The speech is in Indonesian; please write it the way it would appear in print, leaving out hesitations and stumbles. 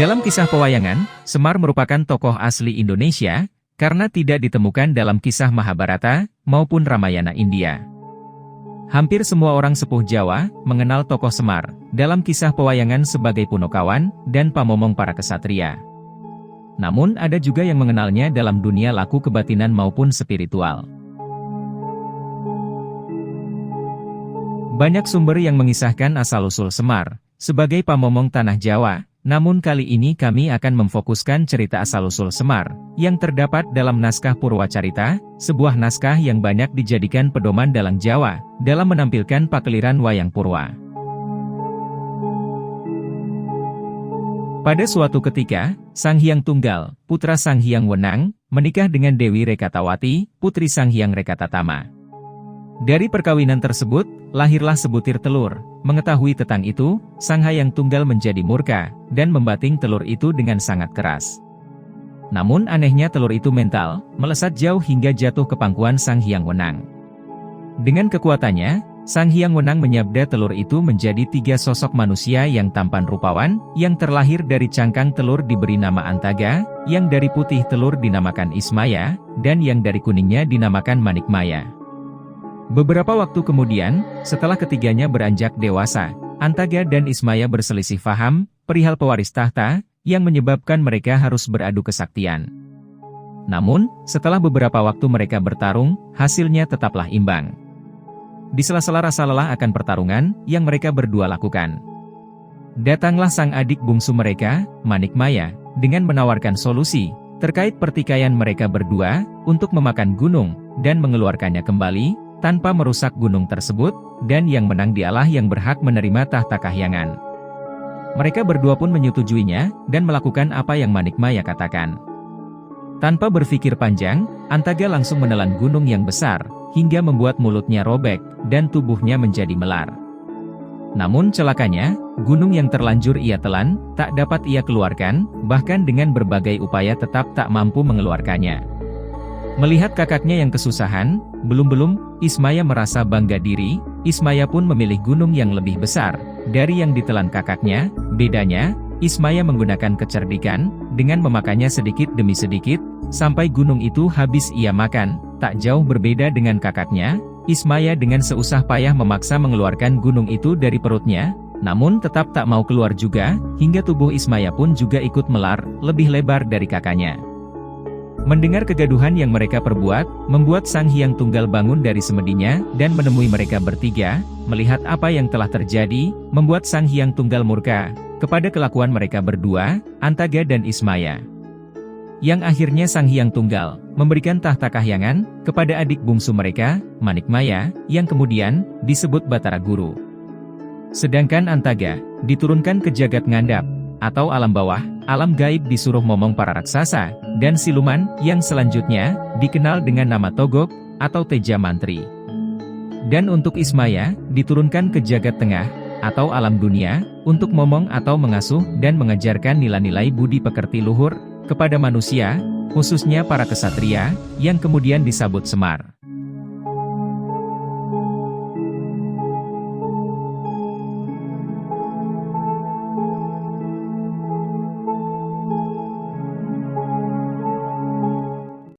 Dalam kisah pewayangan, Semar merupakan tokoh asli Indonesia, karena tidak ditemukan dalam kisah Mahabharata, maupun Ramayana India. Hampir semua orang sepuh Jawa, mengenal tokoh Semar, dalam kisah pewayangan sebagai punokawan, dan pamomong para kesatria. Namun ada juga yang mengenalnya dalam dunia laku kebatinan maupun spiritual. Banyak sumber yang mengisahkan asal-usul Semar, sebagai pamomong tanah Jawa. Namun kali ini kami akan memfokuskan cerita asal-usul Semar, yang terdapat dalam naskah Purwacarita, sebuah naskah yang banyak dijadikan pedoman dalang Jawa, dalam menampilkan pakeliran wayang purwa. Pada suatu ketika, Sang Hyang Tunggal, putra Sang Hyang Wenang, menikah dengan Dewi Rekatawati, putri Sang Hyang Rekatatama. Dari perkawinan tersebut, lahirlah sebutir telur. Mengetahui tentang itu, Sang Hyang Tunggal menjadi murka, dan membating telur itu dengan sangat keras. Namun anehnya telur itu mental, melesat jauh hingga jatuh ke pangkuan Sang Hyang Wenang. Dengan kekuatannya, Sang Hyang Wenang menyabda telur itu menjadi 3 sosok manusia yang tampan rupawan, yang terlahir dari cangkang telur diberi nama Antaga, yang dari putih telur dinamakan Ismaya, dan yang dari kuningnya dinamakan Manikmaya. Beberapa waktu kemudian, setelah ketiganya beranjak dewasa, Antaga dan Ismaya berselisih faham, perihal pewaris tahta, yang menyebabkan mereka harus beradu kesaktian. Namun, setelah beberapa waktu mereka bertarung, hasilnya tetaplah imbang. Di sela-sela rasa lelah akan pertarungan, yang mereka berdua lakukan, datanglah sang adik bungsu mereka, Manikmaya, dengan menawarkan solusi, terkait pertikaian mereka berdua, untuk memakan gunung, dan mengeluarkannya kembali, tanpa merusak gunung tersebut, dan yang menang dialah yang berhak menerima tahta kahyangan. Mereka berdua pun menyetujuinya, dan melakukan apa yang Manikmaya katakan. Tanpa berpikir panjang, Antaga langsung menelan gunung yang besar, hingga membuat mulutnya robek, dan tubuhnya menjadi melar. Namun celakanya, gunung yang terlanjur ia telan, tak dapat ia keluarkan, bahkan dengan berbagai upaya tetap tak mampu mengeluarkannya. Melihat kakaknya yang kesusahan, belum-belum, Ismaya merasa bangga diri. Ismaya pun memilih gunung yang lebih besar dari yang ditelan kakaknya. Bedanya, Ismaya menggunakan kecerdikan, dengan memakannya sedikit demi sedikit, sampai gunung itu habis ia makan. Tak jauh berbeda dengan kakaknya, Ismaya dengan seusah payah memaksa mengeluarkan gunung itu dari perutnya, namun tetap tak mau keluar juga, hingga tubuh Ismaya pun juga ikut melar, lebih lebar dari kakaknya. Mendengar kegaduhan yang mereka perbuat, membuat Sang Hyang Tunggal bangun dari semedinya, dan menemui mereka bertiga. Melihat apa yang telah terjadi, membuat Sang Hyang Tunggal murka, kepada kelakuan mereka berdua, Antaga dan Ismaya. Yang akhirnya Sang Hyang Tunggal, memberikan tahta kahyangan, kepada adik bungsu mereka, Manikmaya, yang kemudian, disebut Batara Guru. Sedangkan Antaga, diturunkan ke jagat ngandap, atau alam bawah, alam gaib disuruh momong para raksasa, dan siluman, yang selanjutnya, dikenal dengan nama Togok, atau Teja Mantri. Dan untuk Ismaya, diturunkan ke jagat tengah, atau alam dunia, untuk momong atau mengasuh dan mengajarkan nilai-nilai budi pekerti luhur, kepada manusia, khususnya para kesatria, yang kemudian disambut Semar.